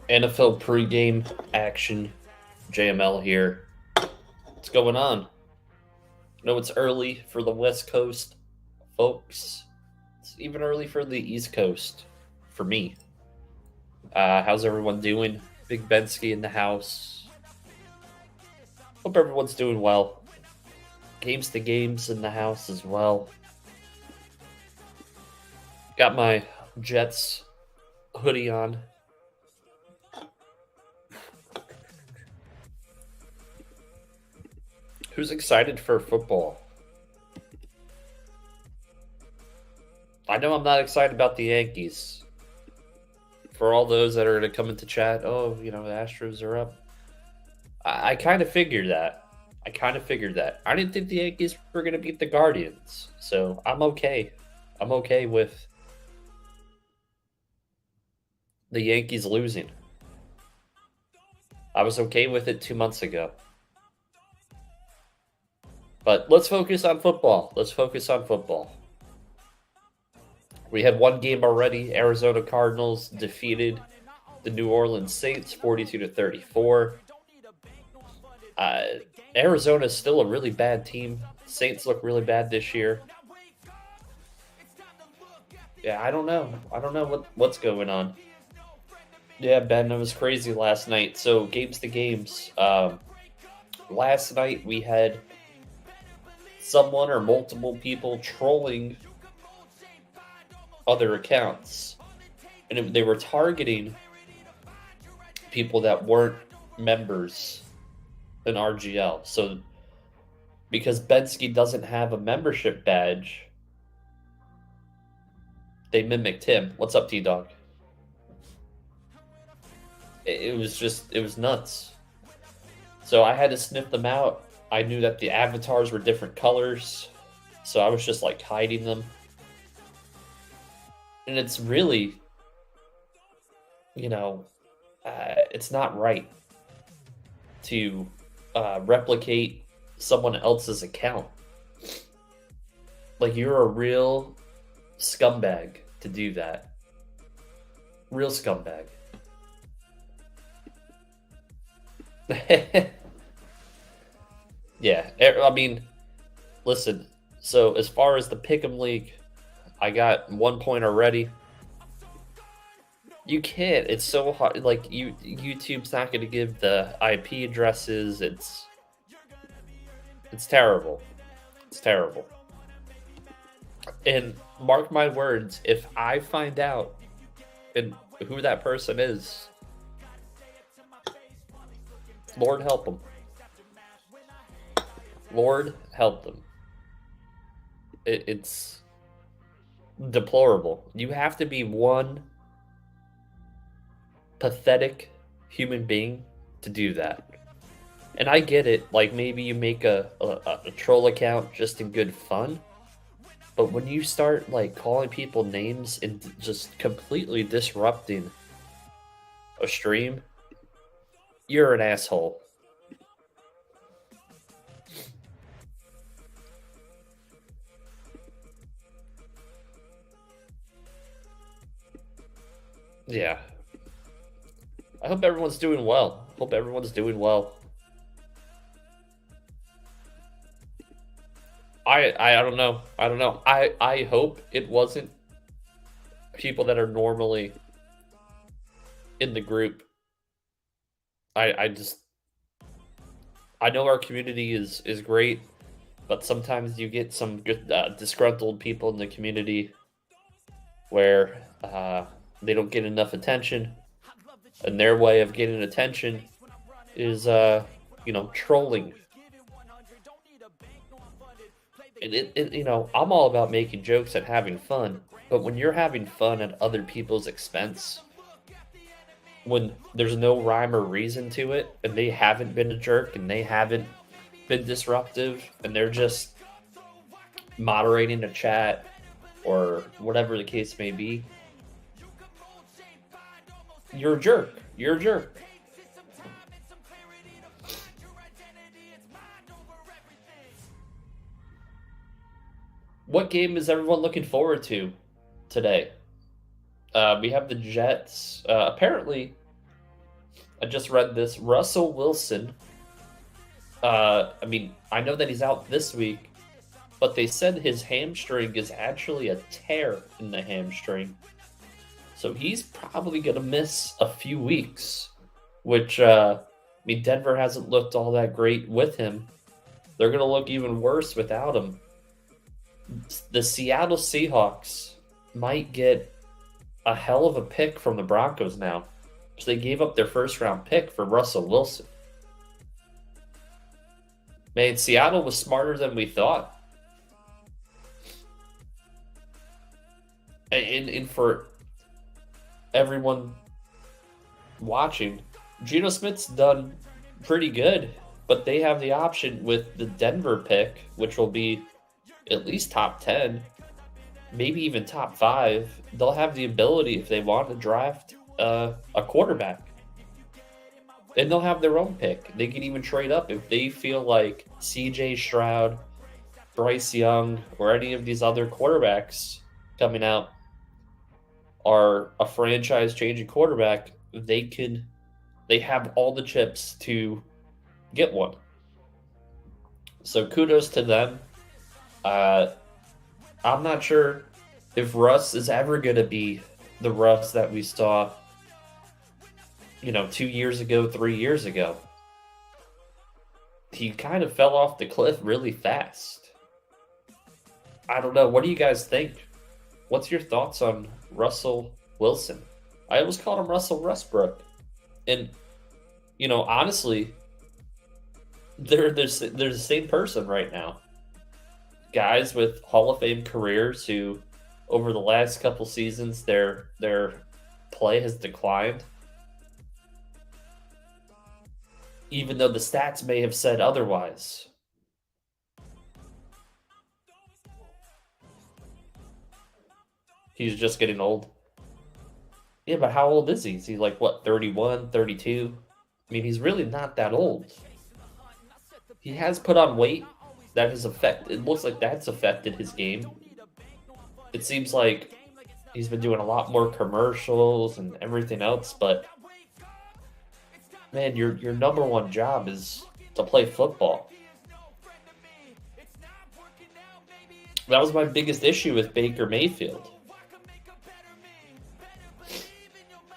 NFL pregame action. JML here. What's going on? I know it's early for the West Coast folks. It's even early for the East Coast for me. How's everyone doing? Big Bensky in the house. Hope everyone's doing well. Games to games in the house as well. Got my Jets hoodie on. Who's excited for football? I know I'm not excited about the Yankees. For all those that are going to come into chat, oh, the Astros are up. I kind of figured that. I didn't think the Yankees were going to beat the Guardians. So I'm okay. I'm okay with the Yankees losing. I was okay with it 2 months ago. But let's focus on football. We had one game already. Arizona Cardinals defeated the New Orleans Saints 42-34. Arizona is still a really bad team. Saints look really bad this year. Yeah, I don't know. What's going on. Yeah, Ben, it was crazy last night. So games to games. Last night we had someone or multiple people trolling other accounts, and they were targeting people that weren't members in RGL. So because Bensky doesn't have a membership badge, they mimicked him. What's up, T-Dog? It was nuts. So I had to sniff them out. I knew that the avatars were different colors, so I was just like hiding them. And it's really, it's not right to replicate someone else's account. Like, you're a real scumbag to do that. Real scumbag. Yeah, I mean, listen. So as far as the Pick'em League, I got 1 point already. You can't. It's so hard. Like, YouTube's not going to give the IP addresses. It's terrible. It's terrible. And mark my words, if I find out and who that person is, Lord help them. Lord help them. It's deplorable. You have to be one pathetic human being to do that. And I get it, like maybe you make a troll account just in good fun, but when you start like calling people names and just completely disrupting a stream, you're an asshole. Yeah. I hope everyone's doing well. I don't know. I hope it wasn't people that are normally in the group. I know our community is great, but sometimes you get some good disgruntled people in the community where they don't get enough attention, and their way of getting attention is trolling. And I'm all about making jokes and having fun, but when you're having fun at other people's expense, when there's no rhyme or reason to it, and they haven't been a jerk and they haven't been disruptive, and they're just moderating a chat or whatever the case may be, you're a jerk. You're a jerk. What game is everyone looking forward to today? We have the Jets. Apparently, I just read this. Russell Wilson. I mean, I know that he's out this week, but they said his hamstring is actually a tear in the hamstring. So he's probably going to miss a few weeks, which, I mean, Denver hasn't looked all that great with him. They're going to look even worse without him. The Seattle Seahawks might get a hell of a pick from the Broncos now. So they gave up their first round pick for Russell Wilson. Man, Seattle was smarter than we thought. And for everyone watching, Geno Smith's done pretty good, but they have the option with the Denver pick, which will be at least top 10, maybe even top 5. They'll have the ability, if they want to draft a quarterback. And they'll have their own pick. They can even trade up if they feel like CJ Stroud, Bryce Young, or any of these other quarterbacks coming out are a franchise-changing quarterback. They have all the chips to get one. So kudos to them. I'm not sure if Russ is ever going to be the Russ that we saw 2 years ago, 3 years ago. He kind of fell off the cliff really fast. I don't know. What do you guys think? What's your thoughts on Russell Wilson? I always called him Russell Westbrook. And, honestly, they're the same person right now. Guys with Hall of Fame careers who, over the last couple seasons, their play has declined. Even though the stats may have said otherwise. He's just getting old. Yeah, but how old is he? Is he like, 31, 32? I mean, he's really not that old. He has put on weight. That has affected. It looks like that's affected his game. It seems like he's been doing a lot more commercials and everything else, but man, your number one job is to play football. That was my biggest issue with Baker Mayfield.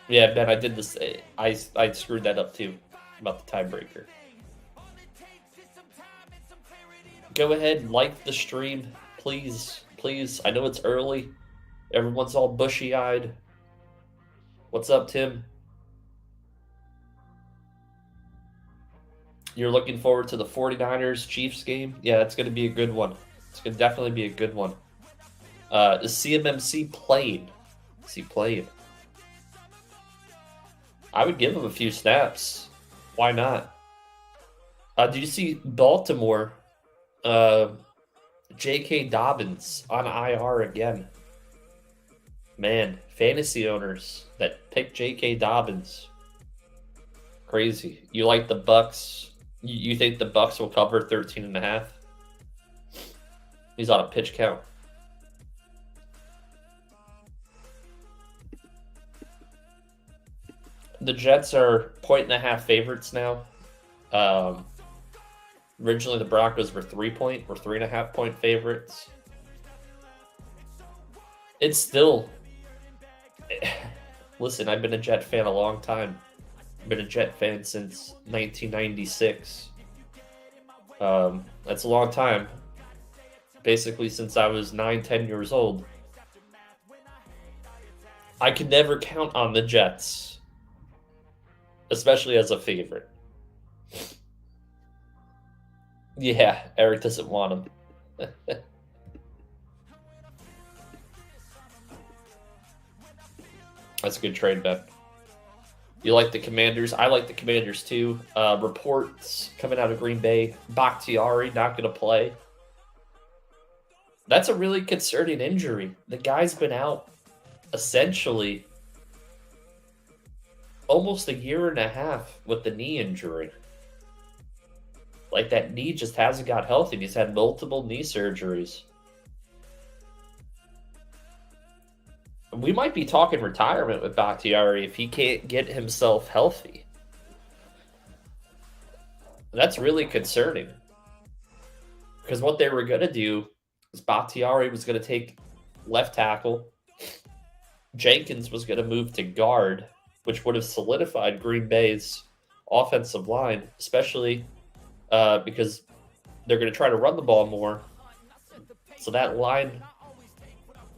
Yeah, Ben, I did this. I screwed that up too about the tiebreaker. Go ahead and like the stream, please. Please. I know it's early. Everyone's all bushy-eyed. What's up, Tim? You're looking forward to the 49ers Chiefs game? Yeah, it's going to be a good one. It's going to definitely be a good one. Is CMMC playing? Is he playing? I would give him a few snaps. Why not? Did you see Baltimore? J.K. Dobbins on IR again. Man, fantasy owners that pick J.K. Dobbins. Crazy. You like the Bucks? You think the Bucks will cover 13.5? He's on a pitch count. The Jets are 1.5 favorites now. Originally, the Broncos were 3.5 point favorites. It's still. Listen, I've been a Jet fan a long time. I've been a Jet fan since 1996. That's a long time. Basically, since I was 9-10 years old. I could never count on the Jets, especially as a favorite. Yeah, Eric doesn't want him. That's a good trade, Ben. You like the Commanders? I like the Commanders too. Reports coming out of Green Bay. Bakhtiari not going to play. That's a really concerning injury. The guy's been out essentially almost 1.5 years with the knee injury. Like, that knee just hasn't got healthy. He's had multiple knee surgeries. We might be talking retirement with Bakhtiari if he can't get himself healthy. That's really concerning. Because what they were going to do is Bakhtiari was going to take left tackle. Jenkins was going to move to guard, which would have solidified Green Bay's offensive line, especially because they're going to try to run the ball more. So that line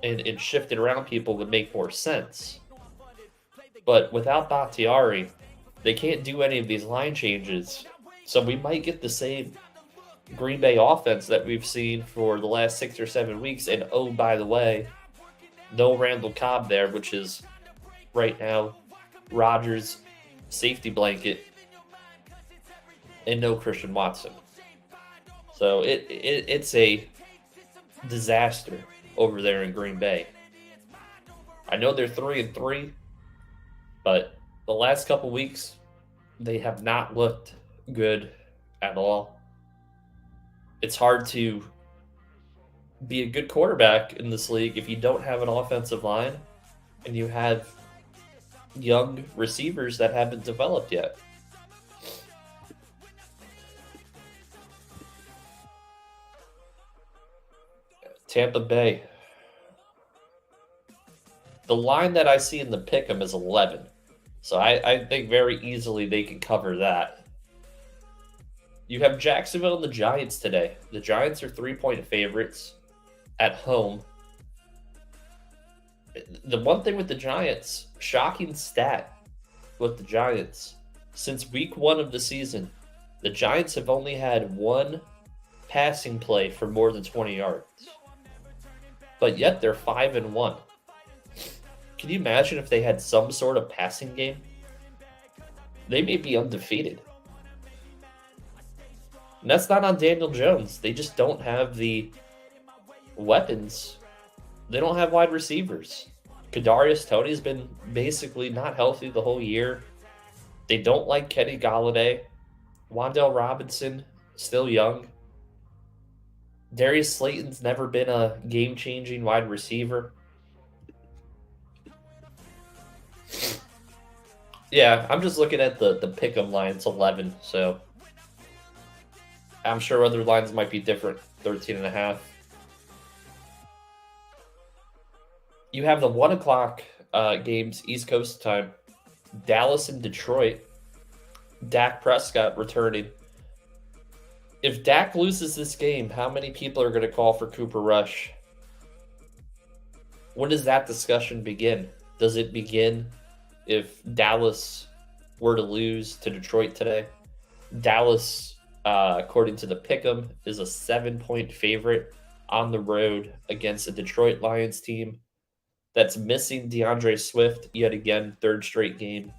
and shifting around people would make more sense. But without Bakhtiari, they can't do any of these line changes. So we might get the same Green Bay offense that we've seen for the last 6 or 7 weeks. And oh, by the way, no Randall Cobb there, which is right now Rodgers' safety blanket, and no Christian Watson. So it's a disaster over there in Green Bay. I know they're 3-3, but the last couple weeks they have not looked good at all. It's hard to be a good quarterback in this league if you don't have an offensive line and you have young receivers that haven't developed yet. Tampa Bay. The line that I see in the pick'em is 11. So I think very easily they can cover that. You have Jacksonville and the Giants today. The Giants are 3-point favorites at home. The one thing with the Giants, shocking stat with the Giants, since week 1 of the season, the Giants have only had one passing play for more than 20 yards. But yet they're 5-1. Can you imagine if they had some sort of passing game? They may be undefeated. And that's not on Daniel Jones. They just don't have the weapons. They don't have wide receivers. Kadarius Toney's been basically not healthy the whole year. They don't like Kenny Golladay. Wan'Dale Robinson, still young. Darius Slayton's never been a game-changing wide receiver. Yeah, I'm just looking at the pick'em line. It's 11, so I'm sure other lines might be different. 13.5. You have the 1 o'clock games, East Coast time. Dallas and Detroit. Dak Prescott returning. If Dak loses this game, how many people are going to call for Cooper Rush? When does that discussion begin? Does it begin if Dallas were to lose to Detroit today? Dallas, according to the pick'em, is a 7-point favorite on the road against the Detroit Lions team that's missing DeAndre Swift yet again, 3rd straight game.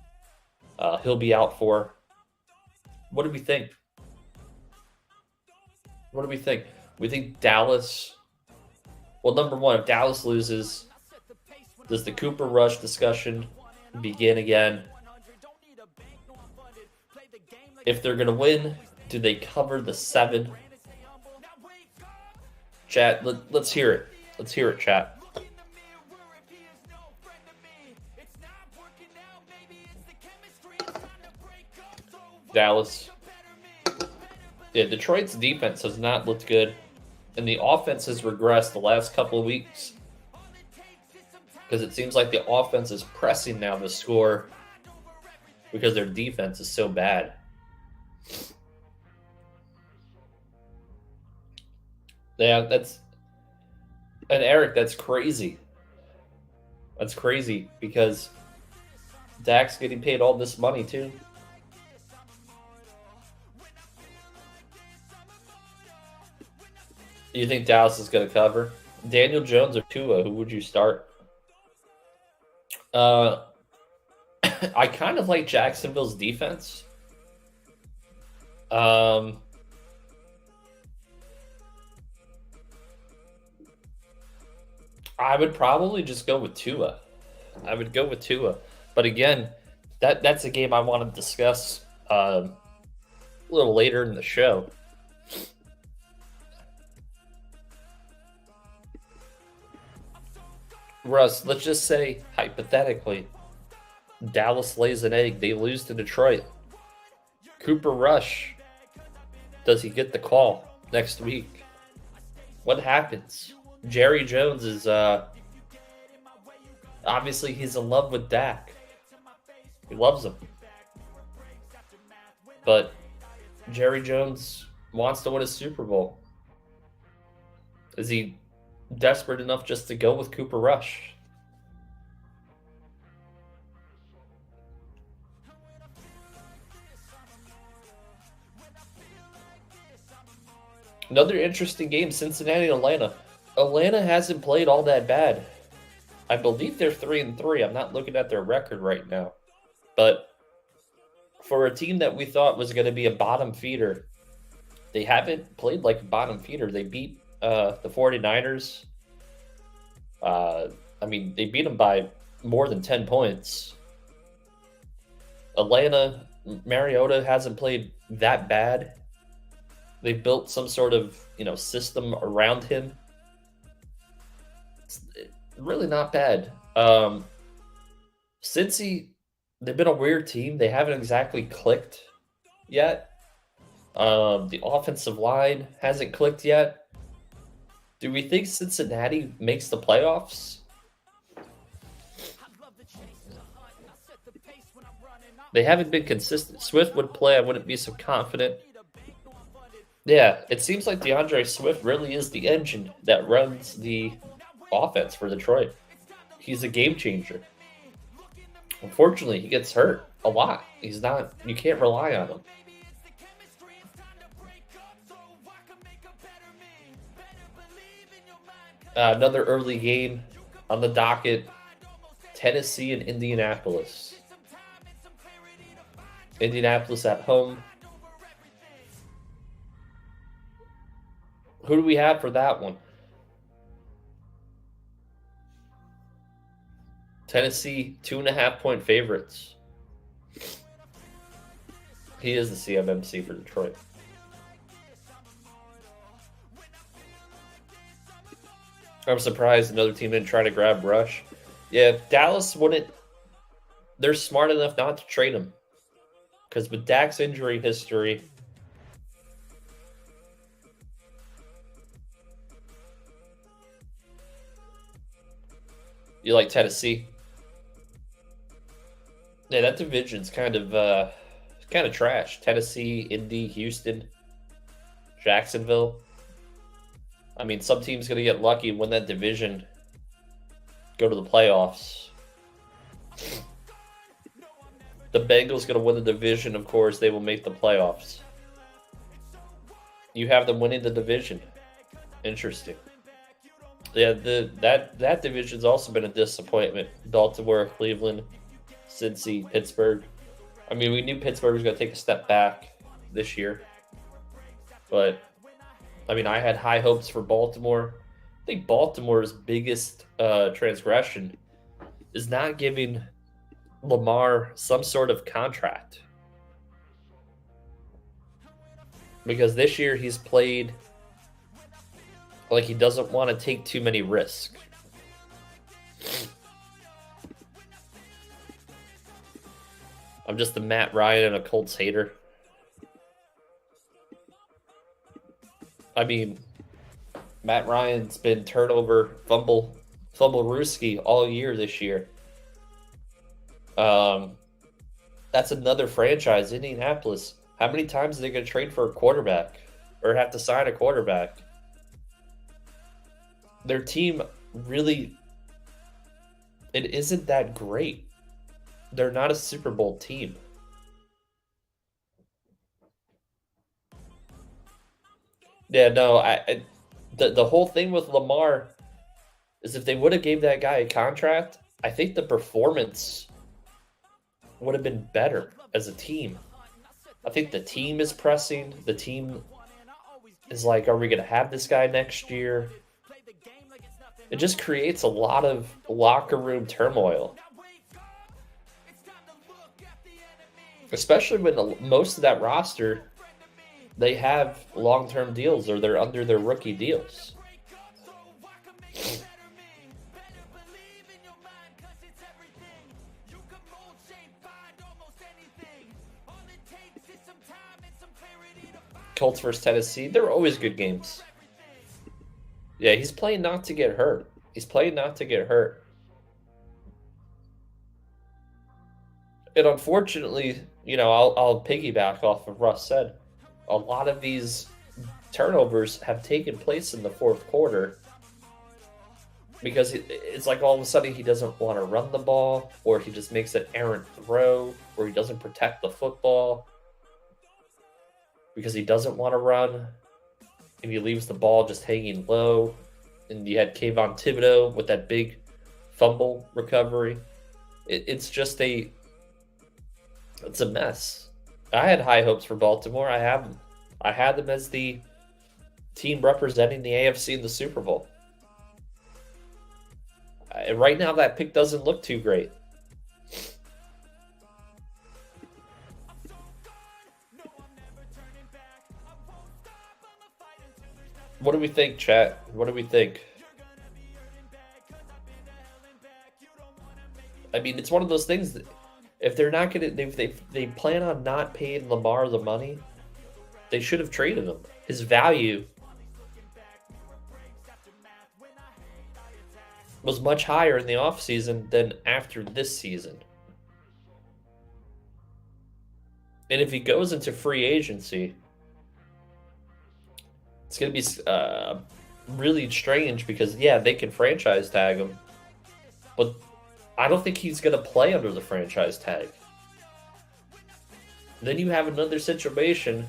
He'll be out for. What do we think? What do we think? We think Dallas. Well, number one, if Dallas loses, does the Cooper Rush discussion begin again? If they're going to win, do they cover the 7? Chat, let's hear it. Let's hear it, chat. Dallas. Yeah, Detroit's defense has not looked good, and the offense has regressed the last couple of weeks because it seems like the offense is pressing now to score because their defense is so bad. Yeah, and Eric, that's crazy. That's crazy because Dak's getting paid all this money too. You think Dallas is going to cover? Daniel Jones or Tua, who would you start? I kind of like Jacksonville's defense. I would probably just go with Tua. I would go with Tua. But again, that's a game I want to discuss a little later in the show. Russ, let's just say, hypothetically, Dallas lays an egg. They lose to Detroit. Cooper Rush Does he get the call next week? What happens? Jerry Jones is obviously he's in love with Dak. He loves him. But Jerry Jones wants to win a Super Bowl. Is he desperate enough just to go with Cooper Rush? Another interesting game, Cincinnati and Atlanta. Atlanta hasn't played all that bad. I believe they're 3-3. I'm not looking at their record right now. But for a team that we thought was going to be a bottom feeder, they haven't played like a bottom feeder. They beat the 49ers. They beat them by more than 10 points. Atlanta, Mariota hasn't played that bad. They built some sort of, system around him. It's really not bad. Cincy, they've been a weird team. They haven't exactly clicked yet. The offensive line hasn't clicked yet. Do we think Cincinnati makes the playoffs? They haven't been consistent. Swift would play. I wouldn't be so confident. Yeah, it seems like DeAndre Swift really is the engine that runs the offense for Detroit. He's a game changer. Unfortunately, he gets hurt a lot. You can't rely on him. Another early game on the docket, Tennessee and Indianapolis. Indianapolis at home. Who do we have for that one? Tennessee, 2.5-point favorites. He is the CMMC for Detroit. I'm surprised another team didn't try to grab Rush. Yeah, Dallas wouldn't. They're smart enough not to trade him. Because with Dak's injury history, you like Tennessee? Yeah, that division's kind of trash. Tennessee, Indy, Houston, Jacksonville. Some team's gonna get lucky and win that division, go to the playoffs. The Bengals gonna win the division, of course. They will make the playoffs. You have them winning the division. Interesting. Yeah, that division's also been a disappointment. Baltimore, Cleveland, Cincy, Pittsburgh. We knew Pittsburgh was going to take a step back this year. But, I had high hopes for Baltimore. I think Baltimore's biggest transgression is not giving Lamar some sort of contract. Because this year he's played like he doesn't want to take too many risks. I'm just a Matt Ryan and a Colts hater. Matt Ryan's been turnover, fumble Ruski all year this year. That's another franchise, Indianapolis. How many times are they going to trade for a quarterback or have to sign a quarterback? Their team really, it isn't that great. They're not a Super Bowl team. Yeah, no, the whole thing with Lamar is if they would have gave that guy a contract, I think the performance would have been better as a team. I think the team is pressing. The team is like, are we going to have this guy next year? It just creates a lot of locker room turmoil. Especially when most of that roster, they have long-term deals or they're under their rookie deals. Colts versus Tennessee. They're always good games. Yeah, he's playing not to get hurt. He's playing not to get hurt. And unfortunately, I'll piggyback off of Russ said. A lot of these turnovers have taken place in the fourth quarter because it's like all of a sudden he doesn't want to run the ball, or he just makes an errant throw, or he doesn't protect the football because he doesn't want to run, and he leaves the ball just hanging low. And you had Kayvon Thibodeau with that big fumble recovery. It's a mess. I had high hopes for Baltimore. I had them as the team representing the AFC in the Super Bowl. Right now, that pick doesn't look too great. What do we think, chat? What do we think? I mean, it's one of those things that if they're not going to, if they plan on not paying Lamar the money, they should have traded him. His value was much higher in the offseason than after this season. And if he goes into free agency, it's going to be really strange because, yeah, they can franchise tag him, but I don't think he's going to play under the franchise tag. Then you have another situation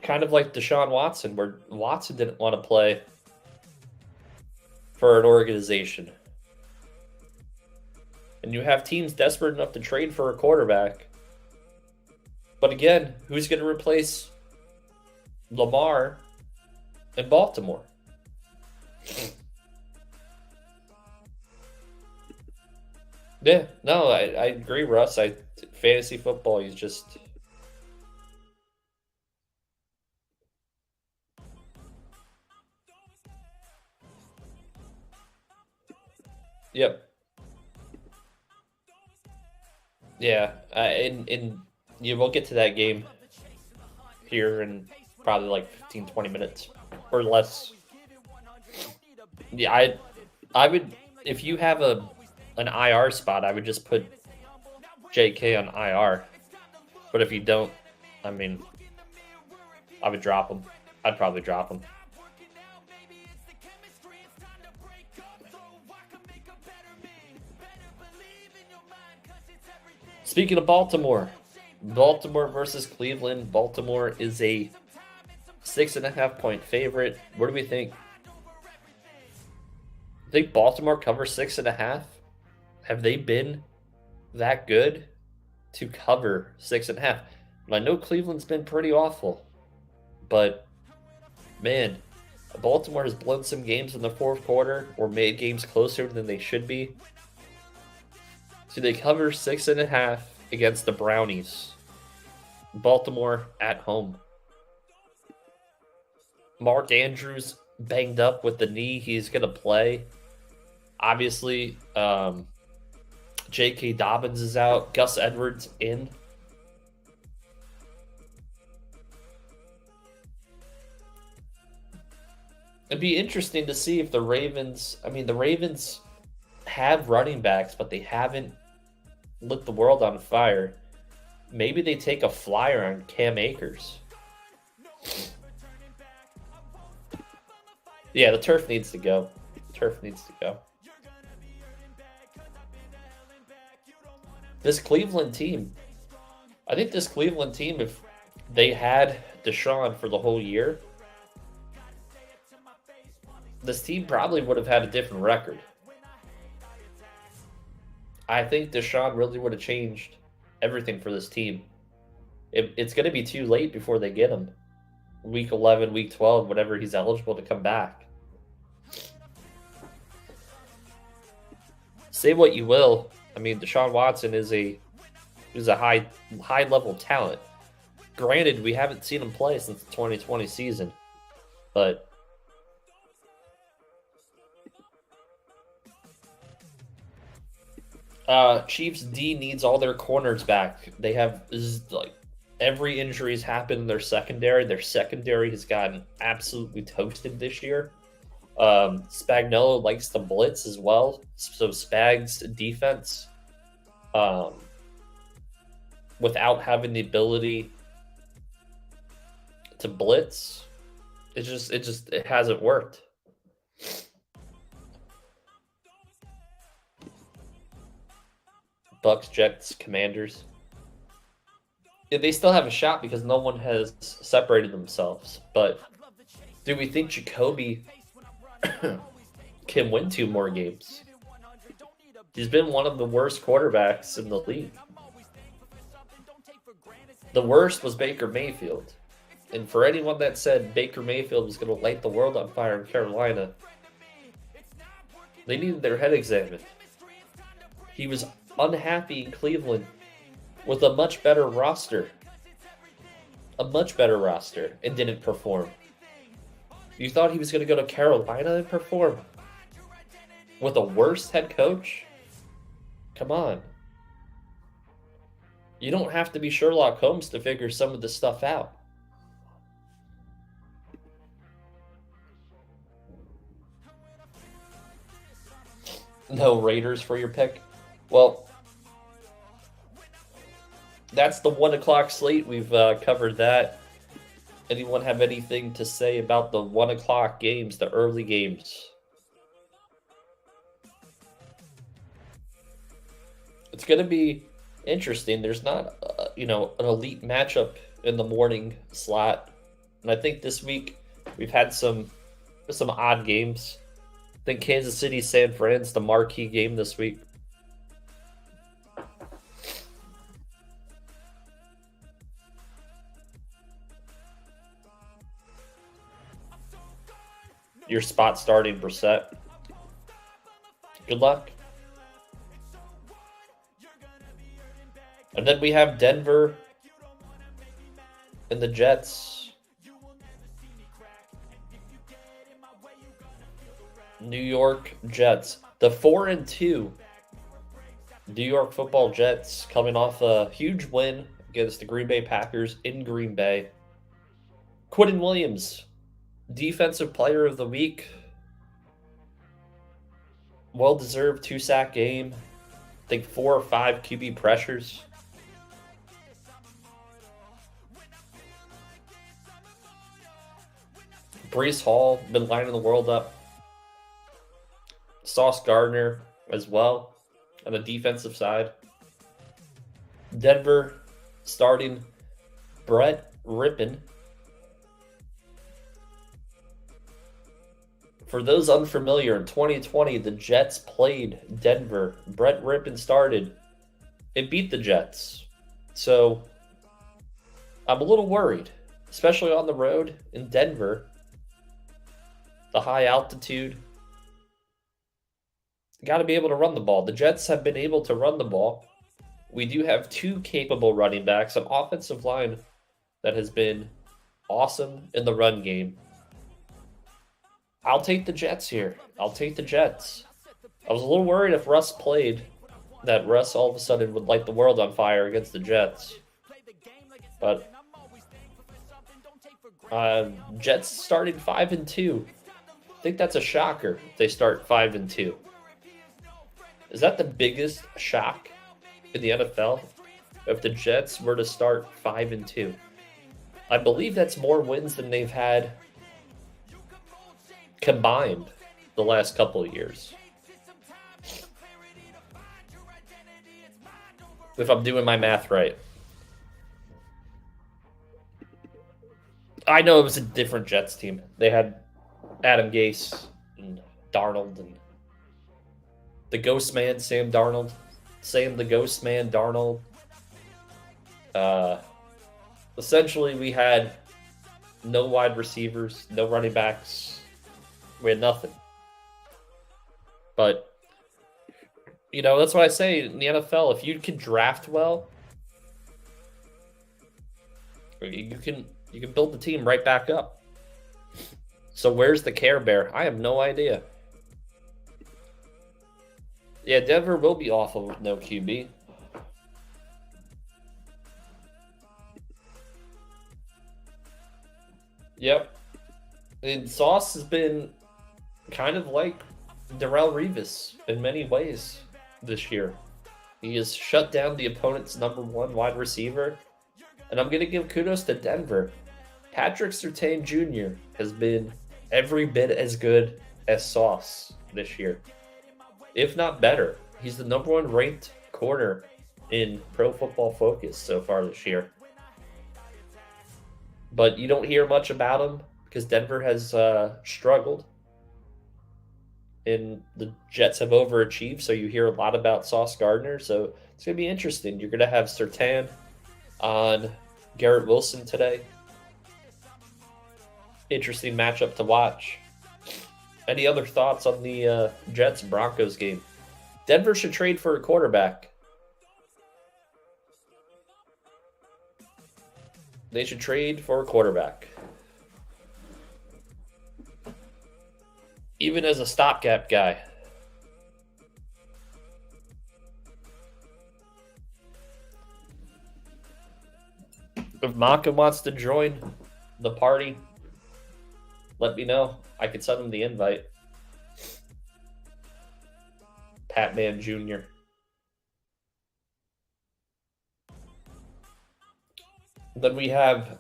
kind of like Deshaun Watson, where Watson didn't want to play for an organization. And you have teams desperate enough to trade for a quarterback. But again, who's going to replace Lamar in Baltimore? Yeah, no, I agree, Russ. Fantasy football, he's just... Yep. Yeah, and we'll get to that game here in probably like 15, 20 minutes or less. Yeah, I would, if you have an IR spot, I would just put JK on IR. But if you don't, I mean, I would drop him. I'd probably drop him. Speaking of Baltimore versus Cleveland. Baltimore is a 6.5-point favorite. What do we think? I think Baltimore covers 6.5. Have they been that good to cover 6.5? I know Cleveland's been pretty awful, but man, Baltimore has blown some games in the fourth quarter or made games closer than they should be. So they cover 6.5 against the Brownies. Baltimore at home. Mark Andrews banged up with the knee. He's going to play. Obviously, J.K. Dobbins is out. Gus Edwards in. It'd be interesting to see if the Ravens have running backs, but they haven't lit the world on fire. Maybe they take a flyer on Cam Akers. Yeah, the turf needs to go. Turf needs to go. This Cleveland team, I think this Cleveland team, if they had Deshaun for the whole year, this team probably would have had a different record. I think Deshaun really would have changed everything for this team. It's going to be too late before they get him. Week 11, week 12, whenever he's eligible to come back. Say what you will. I mean, Deshaun Watson is a high level talent. Granted, we haven't seen him play since the 2020 season, but Chiefs D needs all their corners back. They have Every injury has happened in their secondary. Their secondary has gotten absolutely toasted this year. Spagnuolo likes to blitz as well. So Spag's defense, um, without having the ability to blitz, it hasn't worked. Bucks, Jets, Commanders. Yeah, they still have a shot because no one has separated themselves. But do we think Jacoby can win 2 more games? He's been one of the worst quarterbacks in the league. The worst was Baker Mayfield. And for anyone that said Baker Mayfield was going to light the world on fire in Carolina, they needed their head examined. He was unhappy in Cleveland with a much better roster. And didn't perform. You thought he was going to go to Carolina and perform? With a worse head coach? Come on. You don't have to be Sherlock Holmes to figure some of this stuff out. No Raiders for your pick? Well, that's the 1 o'clock slate. We've covered that. Anyone have anything to say about the 1 o'clock games, the early games? It's going to be interesting. There's not, an elite matchup in the morning slot. And I think this week we've had some odd games. I think Kansas City, San Fran's the marquee game this week. Your spot starting Brissett. Good luck. And then we have Denver and the Jets. New York Jets. The 4-2 New York Football Jets coming off a huge win against the Green Bay Packers in Green Bay. Quentin Williams, Defensive Player of the Week. Well-deserved 2-sack game. I think 4 or 5 QB pressures. Breece Hall, been lining the world up. Sauce Gardner as well on the defensive side. Denver starting Brett Rippon. For those unfamiliar, in 2020, the Jets played Denver. Brett Rippon started and beat the Jets. So I'm a little worried, especially on the road in Denver. The high altitude. Got to be able to run the ball. The Jets have been able to run the ball. We do have 2 capable running backs, an offensive line that has been awesome in the run game. I'll take the Jets here. I'll take the Jets. I was a little worried if Russ played, that Russ all of a sudden would light the world on fire against the Jets. But Jets started 5-2. I think that's a shocker if they start 5-2. Is that the biggest shock in the NFL if the Jets were to start 5-2? I believe that's more wins than they've had combined the last couple of years. If I'm doing my math right. I know it was a different Jets team. They had Adam Gase and Darnold and the Ghost Man, Sam Darnold. Sam the Ghost Man, Darnold. Essentially, we had no wide receivers, no running backs. We had nothing. But, that's why I say in the NFL, if you can draft well, you can build the team right back up. So where's the Care Bear? I have no idea. Yeah, Denver will be awful with no QB. Yep. And Sauce has been kind of like Darrelle Revis in many ways this year. He has shut down the opponent's number one wide receiver. And I'm going to give kudos to Denver. Patrick Surtain Jr. has been every bit as good as Sauce this year, if not better. He's the number one ranked corner in Pro Football Focus so far this year. But you don't hear much about him because Denver has struggled. And the Jets have overachieved, so you hear a lot about Sauce Gardner. So it's going to be interesting. You're going to have Surtain on Garrett Wilson today. Interesting matchup to watch. Any other thoughts on the Jets-Broncos game? Denver should trade for a quarterback. They should trade for a quarterback. Even as a stopgap guy. If Maka wants to join the party, let me know. I could send him the invite. Patman Jr. Then we have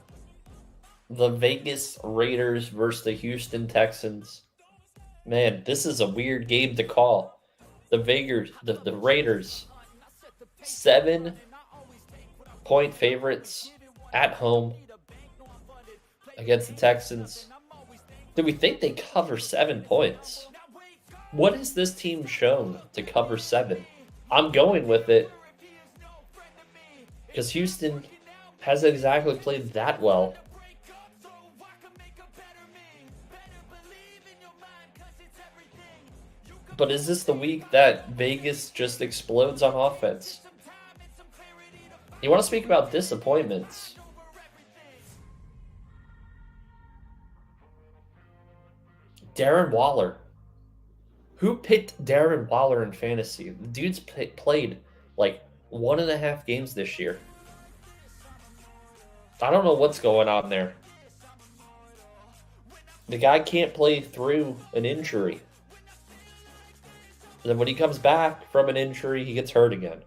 the Vegas Raiders versus the Houston Texans. Man, this is a weird game to call. The Raiders, 7-point favorites at home against the Texans. Do we think they cover 7 points? What has this team shown to cover 7? I'm going with it because Houston hasn't exactly played that well. But is this the week that Vegas just explodes on offense? You want to speak about disappointments? Darren Waller. Who picked Darren Waller in fantasy? The dude's played like 1.5 games this year. I don't know what's going on there. The guy can't play through an injury. And then when he comes back from an injury, he gets hurt again.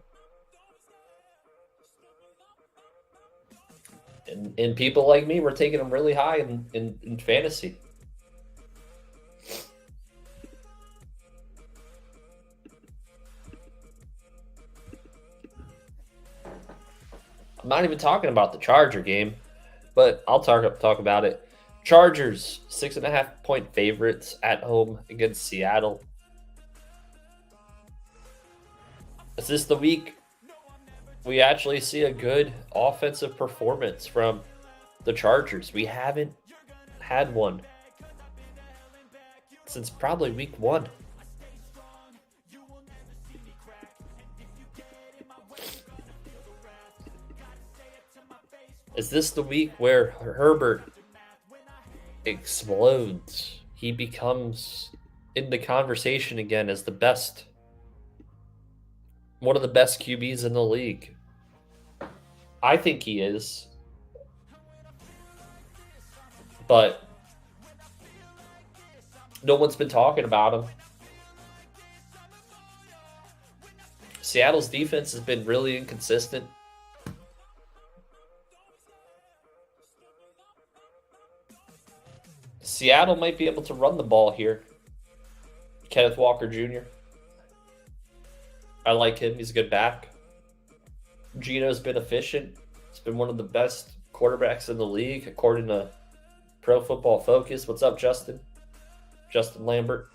And people like me were taking him really high in fantasy. I'm not even talking about the Charger game, but I'll talk about it. Chargers, 6.5-point favorites at home against Seattle. Is this the week we actually see a good offensive performance from the Chargers? We haven't had one since probably week 1. Is this the week where Herbert explodes? He becomes in the conversation again as the best, one of the best QBs in the league. I think he is. But no one's been talking about him. Seattle's defense has been really inconsistent. Seattle might be able to run the ball here. Kenneth Walker Jr. I like him. He's a good back. Gino's been efficient. He's been one of the best quarterbacks in the league, according to Pro Football Focus. What's up, Justin? Justin Lambert.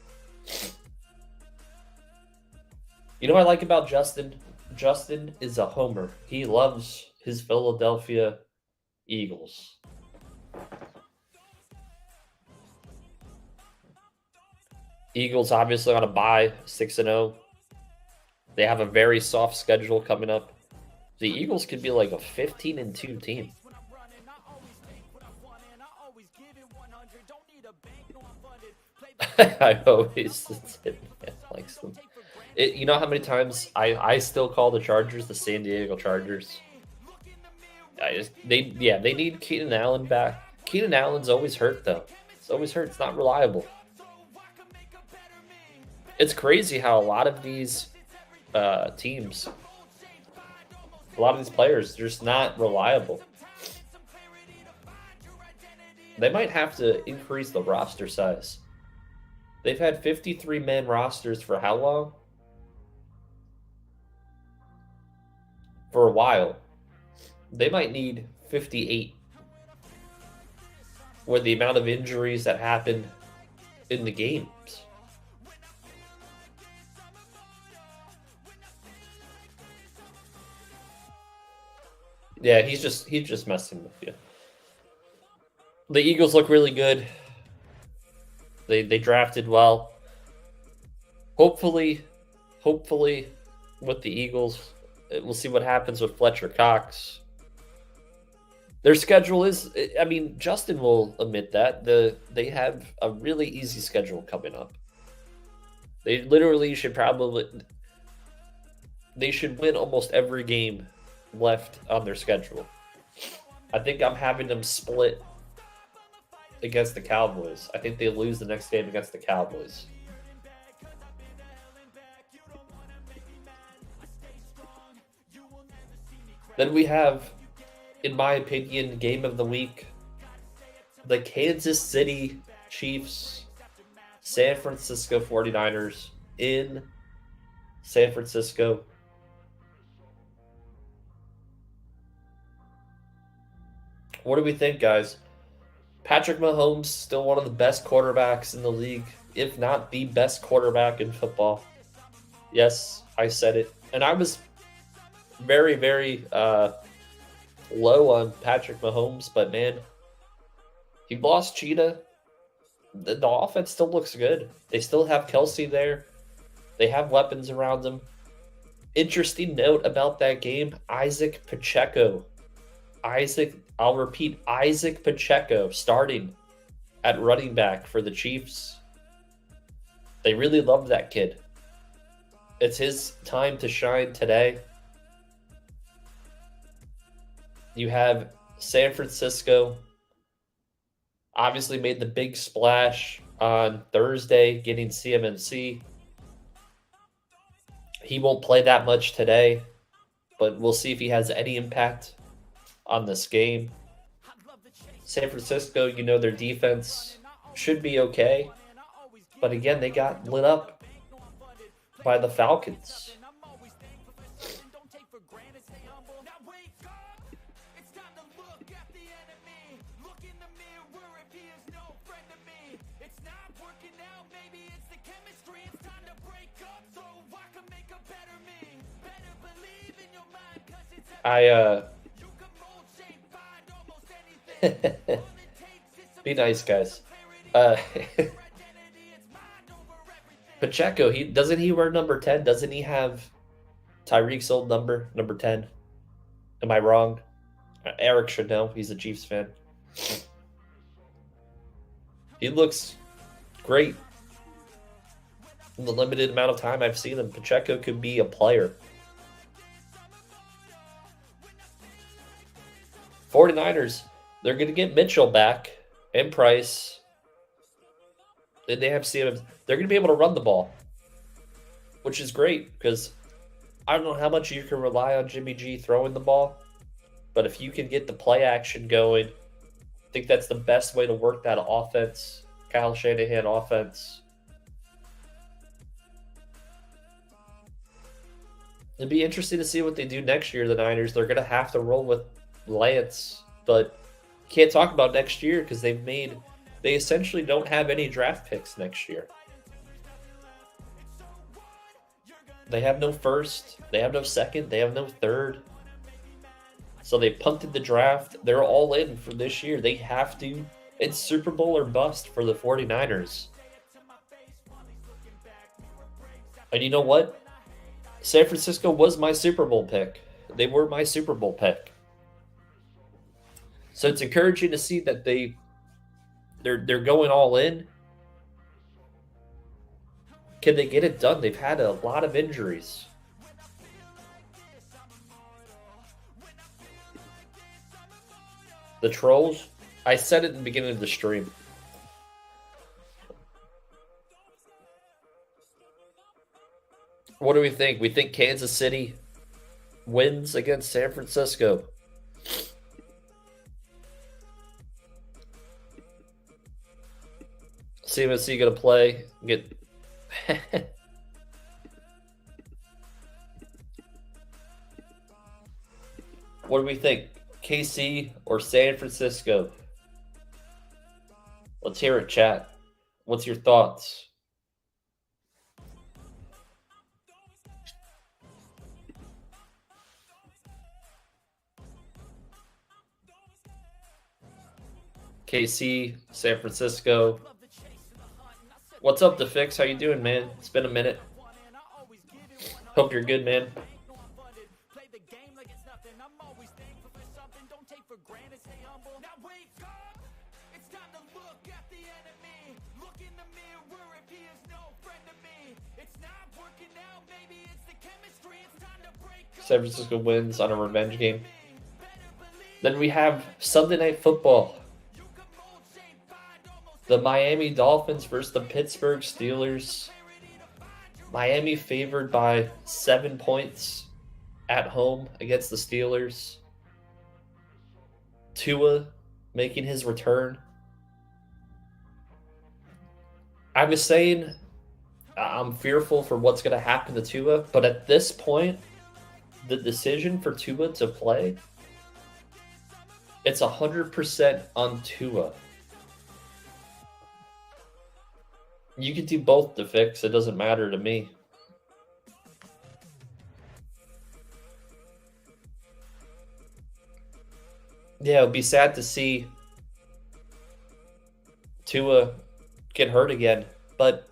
You know what I like about Justin? Justin is a homer. He loves his Philadelphia Eagles. Eagles obviously on a bye, 6-0. They have a very soft schedule coming up. The Eagles could be like a 15-2 team. I always likes them. You know how many times I still call the Chargers the San Diego Chargers. They need Keenan Allen back. Keenan Allen's always hurt, though. It's always hurt. It's not reliable. It's crazy how a lot of these teams, a lot of these players, they're just not reliable. They might have to increase the roster size. They've had 53-man rosters for how long? For a while. They might need 58 with the amount of injuries that happen in the games. Yeah, he's just messing with you. The Eagles look really good. They drafted well. Hopefully with the Eagles, we'll see what happens with Fletcher Cox. Their schedule is, I mean, Justin will admit that they have a really easy schedule coming up. They literally should win almost every game left on their schedule. I think I'm having them split against the Cowboys. I think they lose the next game against the Cowboys. Then we have, in my opinion, game of the week, the Kansas City Chiefs, San Francisco 49ers in San Francisco. What do we think, guys? Patrick Mahomes, still one of the best quarterbacks in the league, if not the best quarterback in football. Yes, I said it. And I was very, very low on Patrick Mahomes, but man, he lost Cheetah. The offense still looks good. They still have Kelsey there. They have weapons around them. Interesting note about that game, Isaac Pacheco. I'll repeat, Isaac Pacheco starting at running back for the Chiefs. They really love that kid. It's his time to shine today. You have San Francisco obviously made the big splash on Thursday getting CMMC. He won't play that much today, but we'll see if he has any impact on this game. San Francisco, their defense should be okay. But again, they got lit up by the Falcons. Be nice, guys. Pacheco, doesn't he wear number 10? Doesn't he have Tyreek's old number 10? Am I wrong? Eric should know. He's a Chiefs fan. He looks great. In the limited amount of time I've seen him, Pacheco could be a player. 49ers, they're going to get Mitchell back and Price. And they have CMMC. They're going to be able to run the ball, which is great because I don't know how much you can rely on Jimmy G throwing the ball, but if you can get the play action going, I think that's the best way to work that offense, Kyle Shanahan offense. It'd be interesting to see what they do next year, the Niners. They're going to have to roll with Lance, but can't talk about next year because they essentially don't have any draft picks next year. They have no first, they have no second, they have no third. So they punted the draft. They're all in for this year. They have to. It's Super Bowl or bust for the 49ers. And you know what? San Francisco was my Super Bowl pick. They were my Super Bowl pick. So it's encouraging to see that they're going all in. Can they get it done? They've had a lot of injuries. The Trolls, I said it at the beginning of the stream. What do we think? We think Kansas City wins against San Francisco. CMC gonna play. Get. What do we think? KC or San Francisco? Let's hear it, chat. What's your thoughts? KC, San Francisco. What's up, DeFix? How you doing, man? It's been a minute. Hope you're good, man. San Francisco wins on a revenge game. Then we have Sunday Night Football. The Miami Dolphins versus the Pittsburgh Steelers. Miami favored by 7 points at home against the Steelers. Tua making his return. I was saying I'm fearful for what's going to happen to Tua, but at this point, the decision for Tua to play, it's 100% on Tua. You can do both to fix. It doesn't matter to me. Yeah, it'll be sad to see Tua get hurt again, but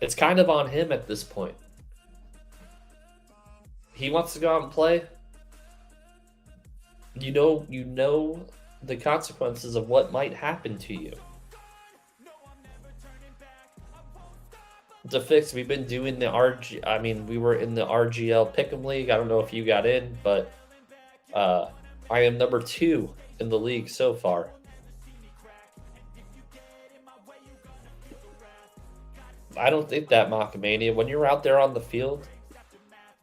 it's kind of on him at this point. He wants to go out and play. You know the consequences of what might happen to you. To fix, we've been doing the we were in the RGL Pick'em League. I don't know if you got in, but I am number 2 in the league so far. I don't think that, Macamania. When you're out there on the field,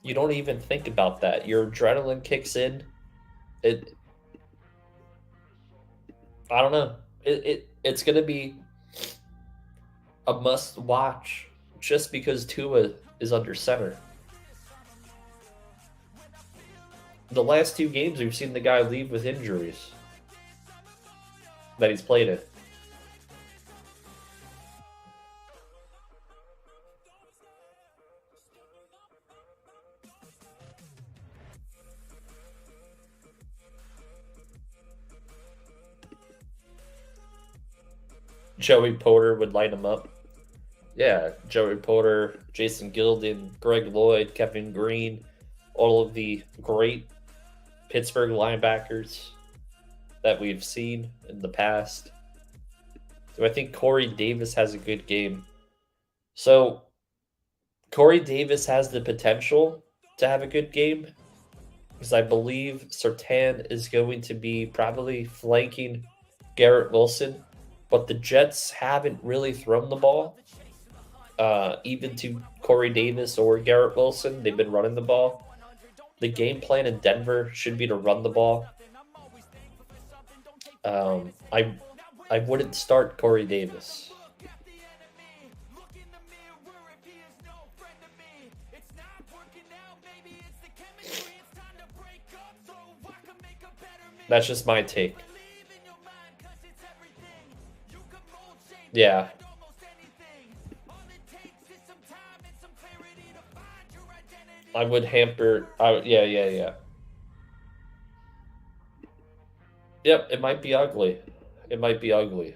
you don't even think about that. Your adrenaline kicks in. I don't know. It's going to be a must watch just because Tua is under center. The last 2 games, we've seen the guy leave with injuries that he's played in. Joey Porter would light him up. Yeah, Joey Porter, Jason Gilden, Greg Lloyd, Kevin Green, all of the great Pittsburgh linebackers that we've seen in the past. Do I think Corey Davis has a good game? So, Corey Davis has the potential to have a good game because I believe Surtain is going to be probably flanking Garrett Wilson, but the Jets haven't really thrown the ball, even to Corey Davis or Garrett Wilson. They've been running the ball. The game plan in Denver should be to run the ball. I wouldn't start Corey Davis. That's just my take. Yeah. I would hamper. Yeah. Yep, it might be ugly. It might be ugly.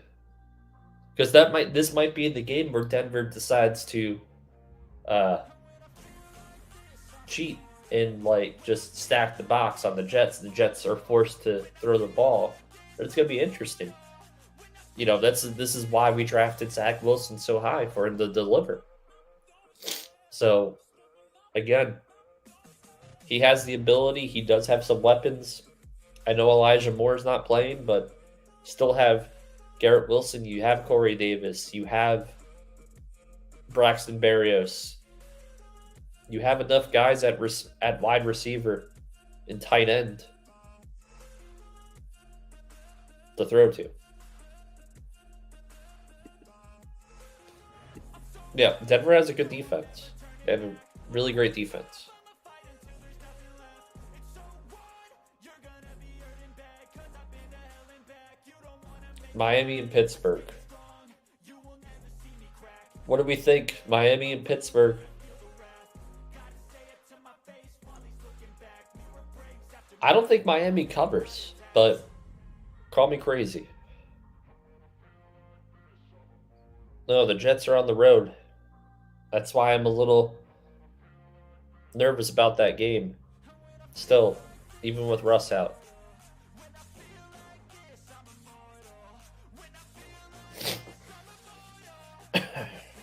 Because this might be the game where Denver decides to cheat and just stack the box on the Jets. The Jets are forced to throw the ball. But it's gonna be interesting. This is why we drafted Zach Wilson so high, for him to deliver. So, again, he has the ability. He does have some weapons. I know Elijah Moore is not playing, but still have Garrett Wilson. You have Corey Davis. You have Braxton Berrios. You have enough guys at wide receiver and tight end to throw to. Yeah, Denver has a good defense. They have a really great defense. Miami and Pittsburgh. What do we think? Miami and Pittsburgh. I don't think Miami covers, but call me crazy. No, the Jets are on the road. That's why I'm a little nervous about that game. Still, even with Russ out.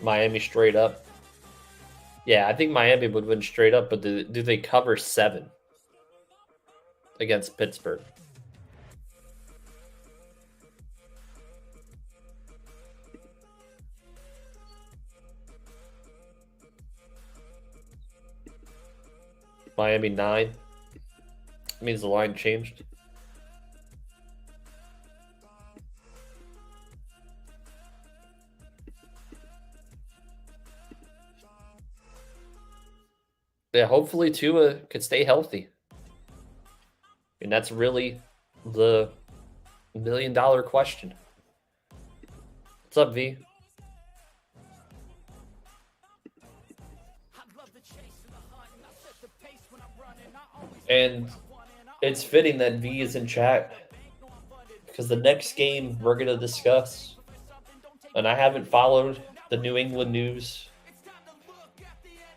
Miami straight up. Yeah, I think Miami would win straight up, but do they cover 7 against Pittsburgh? Miami 9. Means the line changed. Yeah, hopefully Tua could stay healthy. And that's really the $1 million question. What's up, V? And it's fitting that V is in chat because the next game we're going to discuss, and I haven't followed the New England news.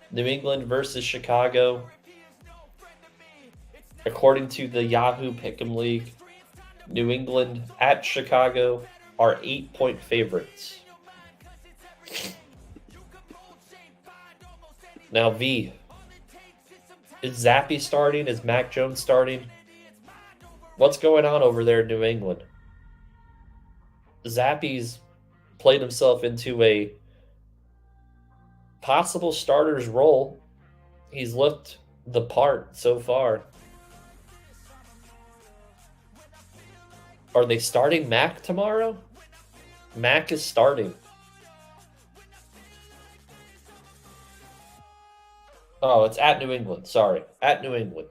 New England versus Chicago. According to the Yahoo Pick'em League, New England at Chicago are 8-point favorites. Now, V, is Zappy starting? Is Mac Jones starting? What's going on over there in New England? Zappy's played himself into a possible starter's role. He's looked the part so far. Are they starting Mac tomorrow? Mac is starting. Oh, it's at New England. Sorry. At New England.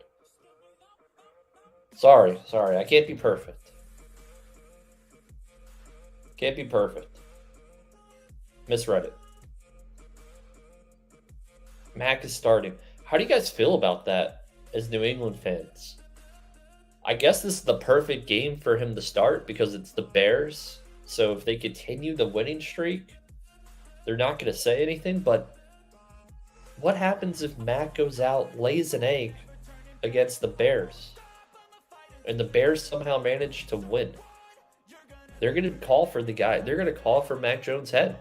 Sorry. I can't be perfect. Can't be perfect. Misread it. Mac is starting. How do you guys feel about that as New England fans? I guess this is the perfect game for him to start because it's the Bears. So if they continue the winning streak, they're not going to say anything. But what happens if Mac goes out, lays an egg against the Bears, and the Bears somehow manage to win? They're going to call for the guy. They're going to call for Mac Jones' head.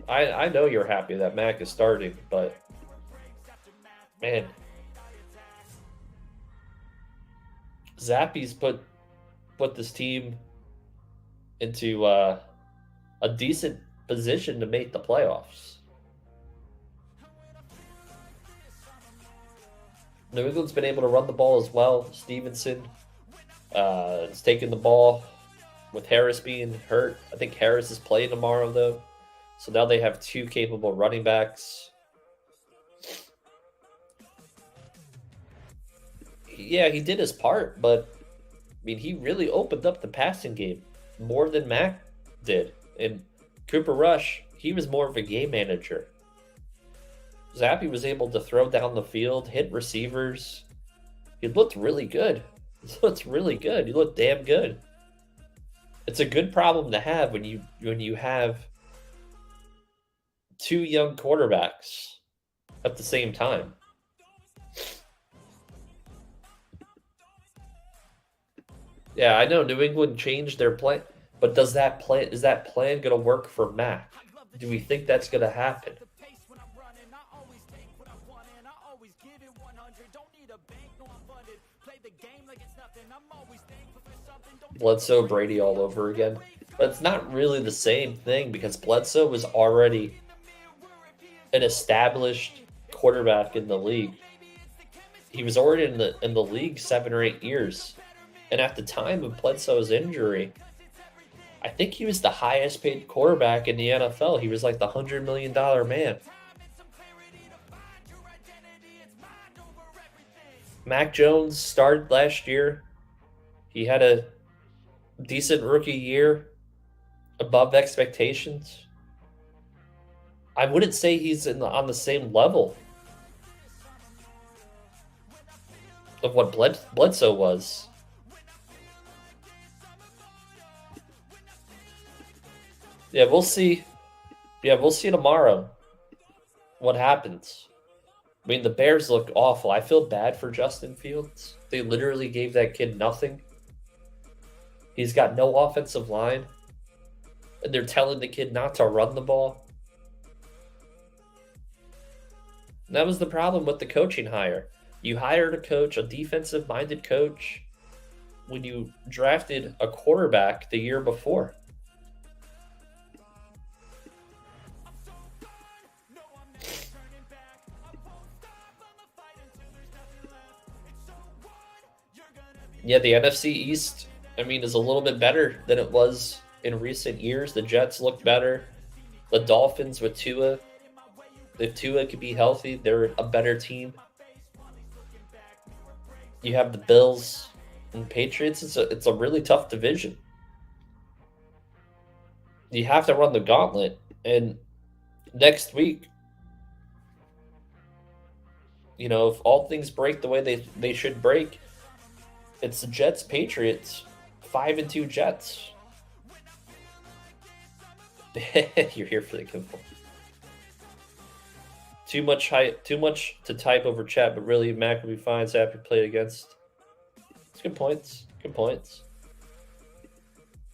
I know you're happy that Mac is starting, but man, Zappy's put this team into a decent position to make the playoffs. New England's been able to run the ball as well. Stevenson is taking the ball with Harris being hurt. I think Harris is playing tomorrow, though. So now they have 2 capable running backs. Yeah, he did his part, but I mean, he really opened up the passing game more than Mac did. And Cooper Rush, he was more of a game manager. Zappy was able to throw down the field, hit receivers. He looked really good. He looked really good. He looked damn good. It's a good problem to have when you have 2 young quarterbacks at the same time. Yeah, I know New England changed their plan, but is that plan going to work for Mac? Do we think that's going to happen? Bledsoe, Brady all over again. But it's not really the same thing because Bledsoe was already an established quarterback in the league. He was already in the league 7 or 8 years. And at the time of Bledsoe's injury, I think he was the highest paid quarterback in the NFL. He was like the $100 million man. Mac Jones started last year. He had a decent rookie year, above expectations. I wouldn't say he's on the same level of what Bledsoe was. Yeah, we'll see. Yeah, we'll see tomorrow what happens. I mean, the Bears look awful. I feel bad for Justin Fields. They literally gave that kid nothing. He's got no offensive line. And they're telling the kid not to run the ball. And that was the problem with the coaching hire. You hired a coach, a defensive-minded coach, when you drafted a quarterback the year before. Yeah, the NFC East, I mean, is a little bit better than it was in recent years. The Jets look better. The Dolphins with Tua, if Tua could be healthy, they're a better team. You have the Bills and Patriots. It's a really tough division. You have to run the gauntlet. And next week, you know, if all things break the way they should break, it's the Jets, Patriots, 5-2 Jets. You're here for the info. Too much to type over chat, but really Mac will be fine. After played against. It's good points. Good points.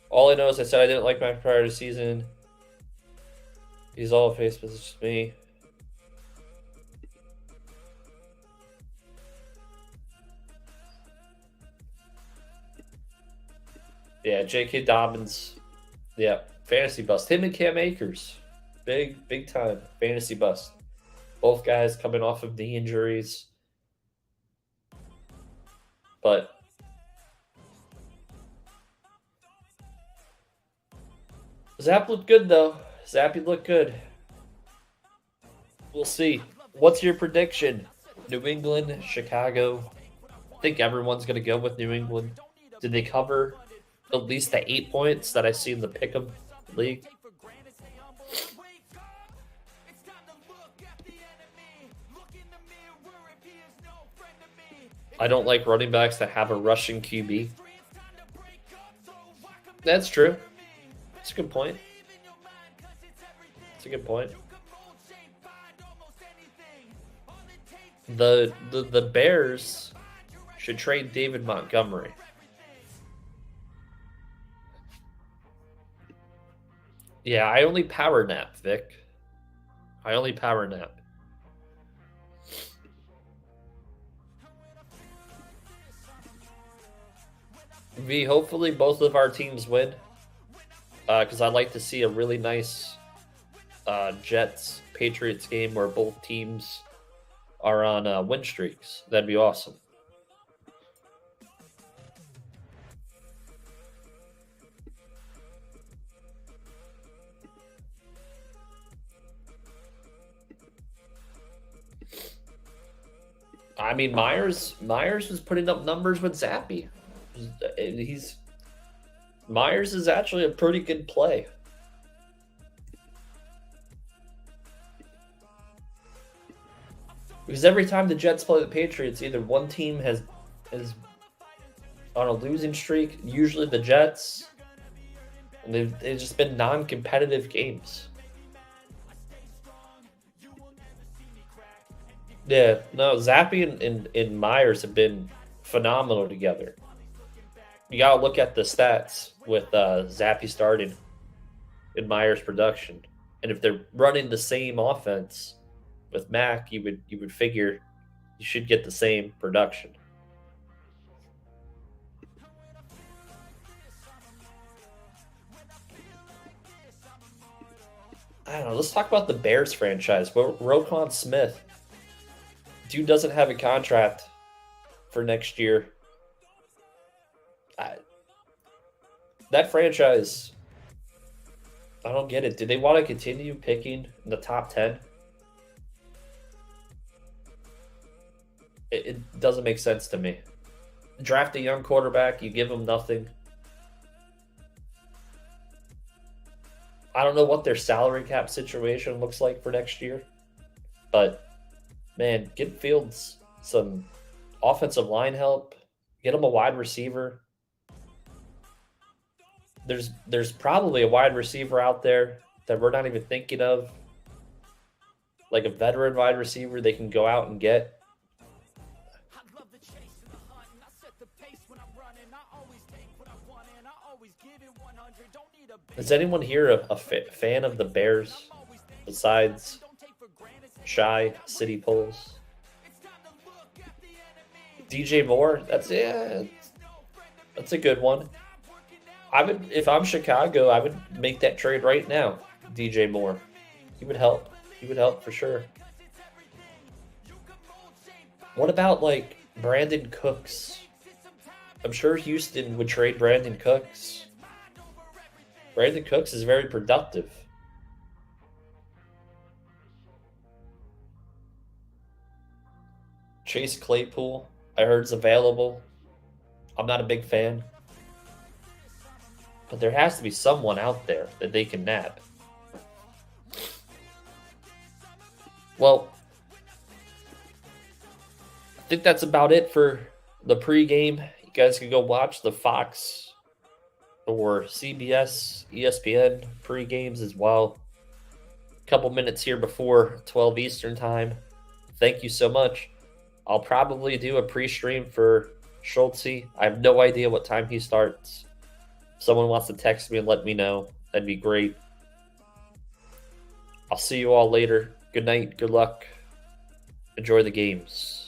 All I know is I said I didn't like Mac prior to the season. He's all face, but it's just me. Yeah, J.K. Dobbins. Yeah, fantasy bust. Him and Cam Akers. Big time fantasy bust. Both guys coming off of knee injuries. But Zapp looked good, though. Zappy looked good. We'll see. What's your prediction? New England, Chicago. I think everyone's going to go with New England. Did they cover at least the 8 points that I see in the Pick'em league? I don't like running backs that have a rushing QB. That's true. That's a good point. That's a good point. The Bears should trade David Montgomery. Yeah, I only power nap, Vic. I only power nap. V, hopefully both of our teams win. Because I'd like to see a really nice Jets-Patriots game where both teams are on win streaks. That'd be awesome. I mean, Myers was putting up numbers with Zappy. Myers is actually a pretty good play. Because every time the Jets play the Patriots, either one team is on a losing streak, usually the Jets, and they've just been non-competitive games. Yeah, no, Zappy and Myers have been phenomenal together. You got to look at the stats with Zappy starting and Myers' production. And if they're running the same offense with Mac, you would figure you should get the same production. I don't know. Let's talk about the Bears franchise. But Roquan Smith, dude doesn't have a contract for next year. That franchise, I don't get it. Do they want to continue picking in the top 10? It doesn't make sense to me. Draft a young quarterback, you give him nothing. I don't know what their salary cap situation looks like for next year, but man, get Fields some offensive line help. Get him a wide receiver. There's probably a wide receiver out there that we're not even thinking of, like a veteran wide receiver they can go out and get. Is anyone here a fan of the Bears besides shy city polls? DJ Moore, that's a good one. I would, if I'm Chicago, I would make that trade right now. DJ Moore, he would help. He would help for sure. What about like Brandon Cooks? I'm sure Houston would trade Brandon Cooks. Brandon Cooks is very productive. Chase Claypool, I heard is available. I'm not a big fan. But there has to be someone out there that they can nab. Well, I think that's about it for the pregame. You guys can go watch the Fox or CBS, ESPN pre-games as well. A couple minutes here before 12 Eastern time. Thank you so much. I'll probably do a pre-stream for Schultze. I have no idea what time he starts. If someone wants to text me and let me know, that'd be great. I'll see you all later. Good night. Good luck. Enjoy the games.